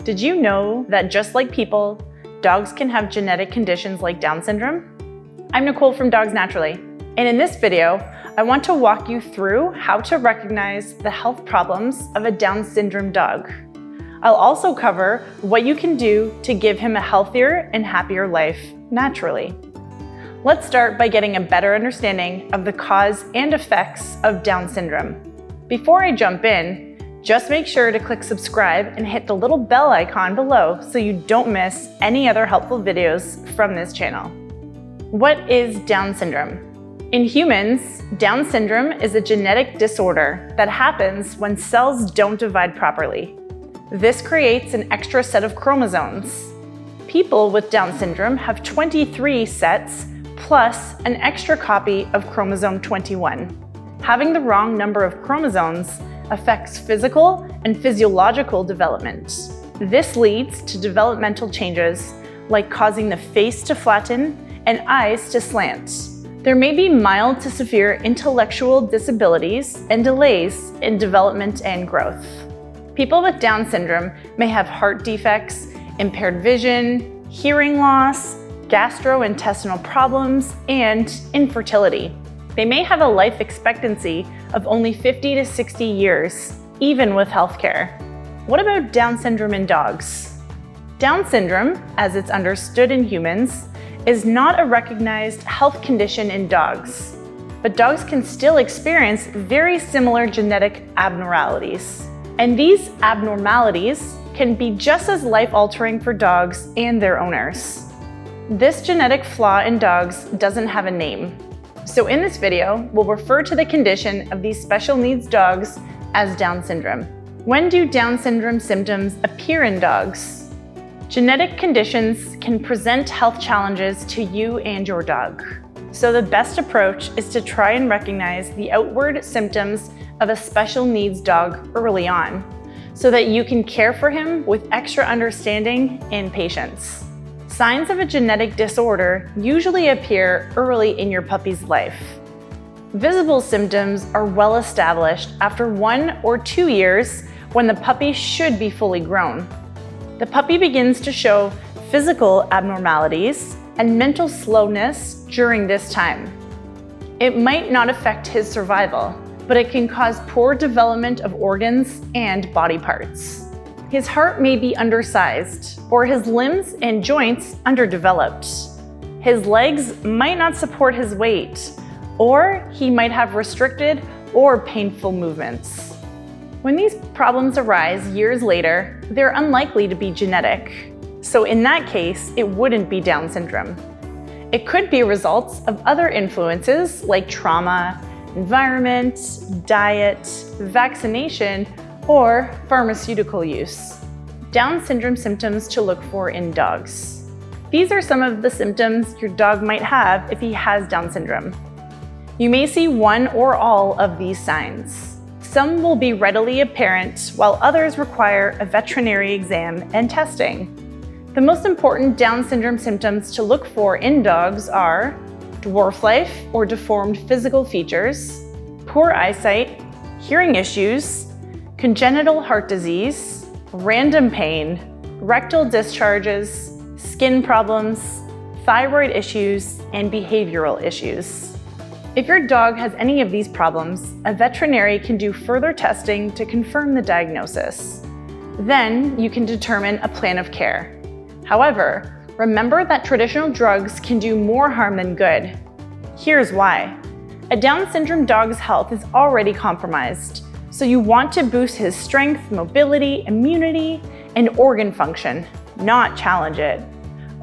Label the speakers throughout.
Speaker 1: Did you know that just like people, dogs can have genetic conditions like Down syndrome? I'm Nicole from Dogs Naturally, and in this video, I want to walk you through how to recognize the health problems of a Down syndrome dog. I'll also cover what you can do to give him a healthier and happier life naturally. Let's start by getting a better understanding of the cause and effects of Down syndrome. Before I jump in, just make sure to click subscribe and hit the little bell icon below so you don't miss any other helpful videos from this channel. What is Down syndrome? In humans, Down syndrome is a genetic disorder that happens when cells don't divide properly. This creates an extra set of chromosomes. People with Down syndrome have 23 sets plus an extra copy of chromosome 21. Having the wrong number of chromosomes affects physical and physiological development. This leads to developmental changes like causing the face to flatten and eyes to slant. There may be mild to severe intellectual disabilities and delays in development and growth. People with Down syndrome may have heart defects, impaired vision, hearing loss, gastrointestinal problems, and infertility. They may have a life expectancy of only 50 to 60 years, even with healthcare. What about Down syndrome in dogs? Down syndrome, as it's understood in humans, is not a recognized health condition in dogs, but dogs can still experience very similar genetic abnormalities. And these abnormalities can be just as life-altering for dogs and their owners. This genetic flaw in dogs doesn't have a name. So in this video, we'll refer to the condition of these special needs dogs as Down syndrome. When do Down syndrome symptoms appear in dogs? Genetic conditions can present health challenges to you and your dog. So the best approach is to try and recognize the outward symptoms of a special needs dog early on, so that you can care for him with extra understanding and patience. Signs of a genetic disorder usually appear early in your puppy's life. Visible symptoms are well established after 1 or 2 years when the puppy should be fully grown. The puppy begins to show physical abnormalities and mental slowness during this time. It might not affect his survival, but it can cause poor development of organs and body parts. His heart may be undersized, or his limbs and joints underdeveloped. His legs might not support his weight, or he might have restricted or painful movements. When these problems arise years later, they're unlikely to be genetic. So in that case, it wouldn't be Down syndrome. It could be results of other influences like trauma, environment, diet, vaccination, or pharmaceutical use. Down syndrome symptoms to look for in dogs. These are some of the symptoms your dog might have if he has Down syndrome. You may see one or all of these signs. Some will be readily apparent, while others require a veterinary exam and testing. The most important Down syndrome symptoms to look for in dogs are dwarf life or deformed physical features, poor eyesight, hearing issues, congenital heart disease, random pain, rectal discharges, skin problems, thyroid issues, and behavioral issues. If your dog has any of these problems, a veterinary can do further testing to confirm the diagnosis. Then you can determine a plan of care. However, remember that traditional drugs can do more harm than good. Here's why. A Down syndrome dog's health is already compromised, so you want to boost his strength, mobility, immunity, and organ function, not challenge it.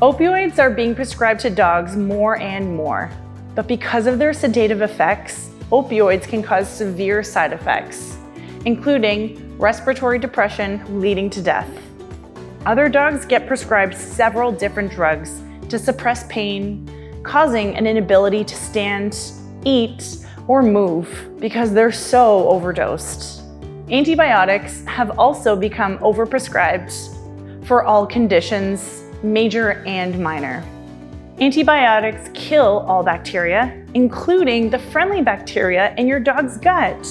Speaker 1: Opioids are being prescribed to dogs more and more, but because of their sedative effects, opioids can cause severe side effects, including respiratory depression leading to death. Other dogs get prescribed several different drugs to suppress pain, causing an inability to stand, eat, or move because they're so overdosed. Antibiotics have also become overprescribed for all conditions, major and minor. Antibiotics kill all bacteria, including the friendly bacteria in your dog's gut.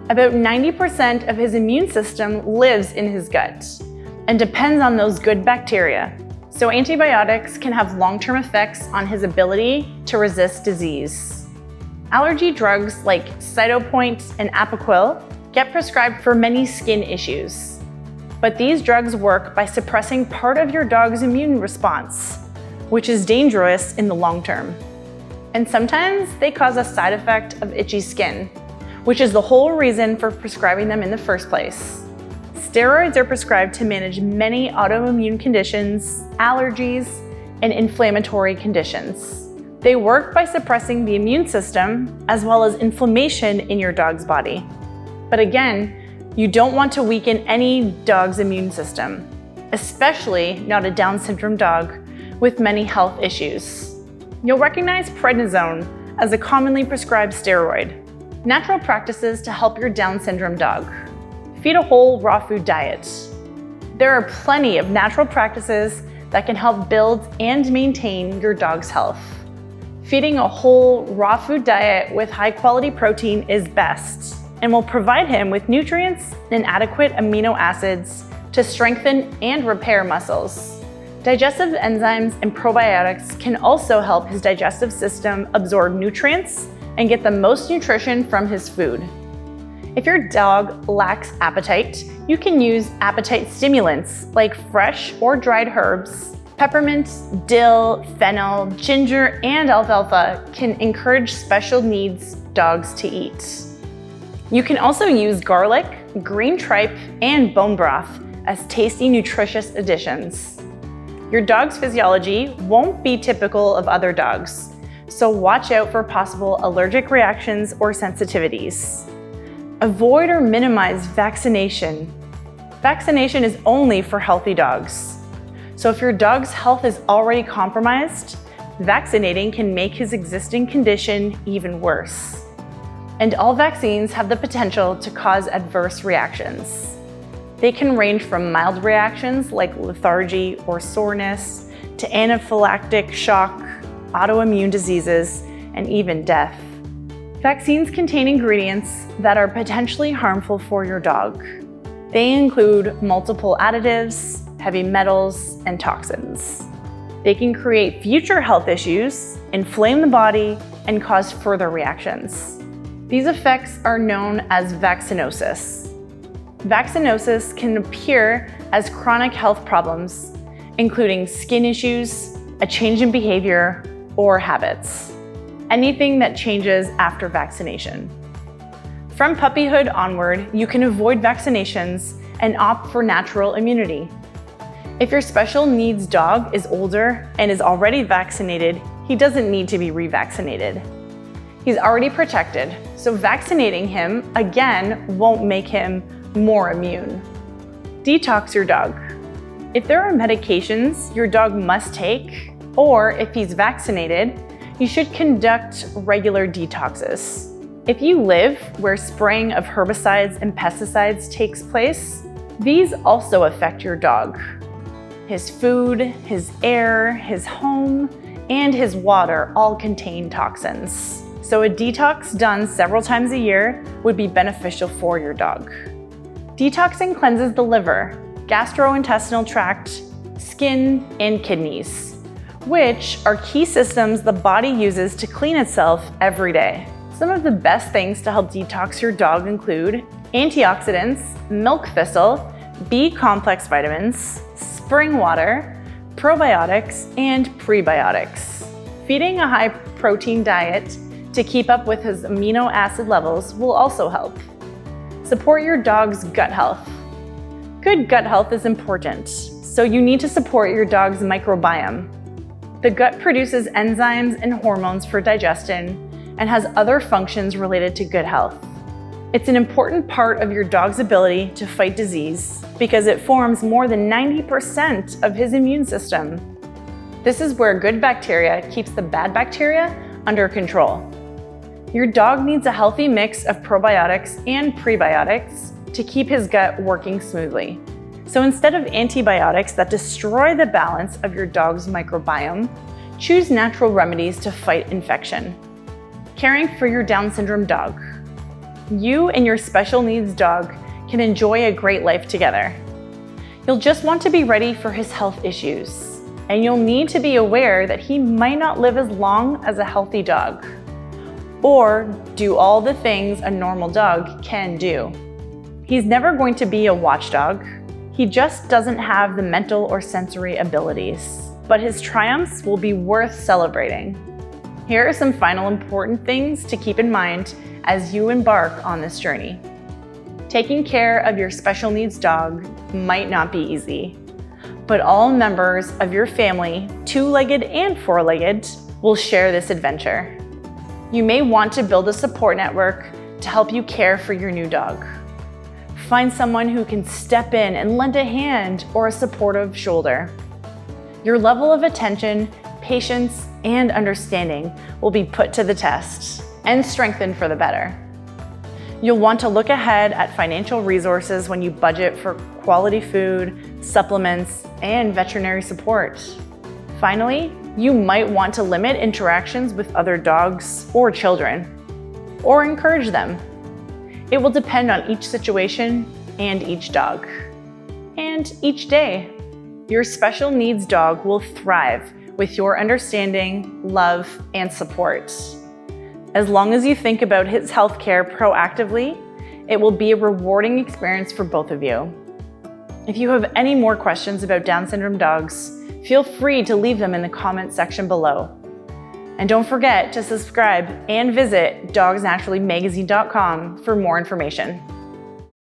Speaker 1: About 90% of his immune system lives in his gut, and depends on those good bacteria. So antibiotics can have long-term effects on his ability to resist disease. Allergy drugs like Cytopoint and Apoquel get prescribed for many skin issues. But these drugs work by suppressing part of your dog's immune response, which is dangerous in the long term. And sometimes they cause a side effect of itchy skin, which is the whole reason for prescribing them in the first place. Steroids are prescribed to manage many autoimmune conditions, allergies, and inflammatory conditions. They work by suppressing the immune system as well as inflammation in your dog's body. But again, you don't want to weaken any dog's immune system, especially not a Down syndrome dog with many health issues. You'll recognize prednisone as a commonly prescribed steroid. Natural practices to help your Down syndrome dog. Feed a whole raw food diet. There are plenty of natural practices that can help build and maintain your dog's health. Feeding a whole raw food diet with high quality protein is best and will provide him with nutrients and adequate amino acids to strengthen and repair muscles. Digestive enzymes and probiotics can also help his digestive system absorb nutrients and get the most nutrition from his food. If your dog lacks appetite, you can use appetite stimulants like fresh or dried herbs. Peppermint, dill, fennel, ginger, and alfalfa can encourage special needs dogs to eat. You can also use garlic, green tripe, and bone broth as tasty, nutritious additions. Your dog's physiology won't be typical of other dogs, so watch out for possible allergic reactions or sensitivities. Avoid or minimize vaccination. Vaccination is only for healthy dogs. So if your dog's health is already compromised, vaccinating can make his existing condition even worse. And all vaccines have the potential to cause adverse reactions. They can range from mild reactions like lethargy or soreness to anaphylactic shock, autoimmune diseases, and even death. Vaccines contain ingredients that are potentially harmful for your dog. They include multiple additives, heavy metals, and toxins. They can create future health issues, inflame the body, and cause further reactions. These effects are known as vaccinosis. Vaccinosis can appear as chronic health problems, including skin issues, a change in behavior, or habits. Anything that changes after vaccination. From puppyhood onward, you can avoid vaccinations and opt for natural immunity. If your special needs dog is older and is already vaccinated, he doesn't need to be revaccinated. He's already protected, so vaccinating him again won't make him more immune. Detox your dog. If there are medications your dog must take, or if he's vaccinated, you should conduct regular detoxes. If you live where spraying of herbicides and pesticides takes place, these also affect your dog. His food, his air, his home, and his water all contain toxins. So a detox done several times a year would be beneficial for your dog. Detoxing cleanses the liver, gastrointestinal tract, skin, and kidneys, which are key systems the body uses to clean itself every day. Some of the best things to help detox your dog include antioxidants, milk thistle, B-complex vitamins, spring water, probiotics, and prebiotics. Feeding a high-protein diet to keep up with his amino acid levels will also help. Support your dog's gut health. Good gut health is important, so you need to support your dog's microbiome. The gut produces enzymes and hormones for digestion and has other functions related to good health. It's an important part of your dog's ability to fight disease because it forms more than 90% of his immune system. This is where good bacteria keeps the bad bacteria under control. Your dog needs a healthy mix of probiotics and prebiotics to keep his gut working smoothly. So instead of antibiotics that destroy the balance of your dog's microbiome, choose natural remedies to fight infection. Caring for your Down syndrome dog. You and your special needs dog can enjoy a great life together. You'll just want to be ready for his health issues, and you'll need to be aware that he might not live as long as a healthy dog, or do all the things a normal dog can do. He's never going to be a watchdog. He just doesn't have the mental or sensory abilities, but his triumphs will be worth celebrating. Here are some final important things to keep in mind as you embark on this journey. Taking care of your special needs dog might not be easy, but all members of your family, two-legged and four-legged, will share this adventure. You may want to build a support network to help you care for your new dog. Find someone who can step in and lend a hand or a supportive shoulder. Your level of attention, patience, and understanding will be put to the test and strengthened for the better. You'll want to look ahead at financial resources when you budget for quality food, supplements, and veterinary support. Finally, you might want to limit interactions with other dogs or children, or encourage them. It will depend on each situation and each dog, and each day. Your special needs dog will thrive with your understanding, love, and support. As long as you think about his health care proactively, it will be a rewarding experience for both of you. If you have any more questions about Down syndrome dogs, feel free to leave them in the comment section below. And don't forget to subscribe and visit dogsnaturallymagazine.com for more information.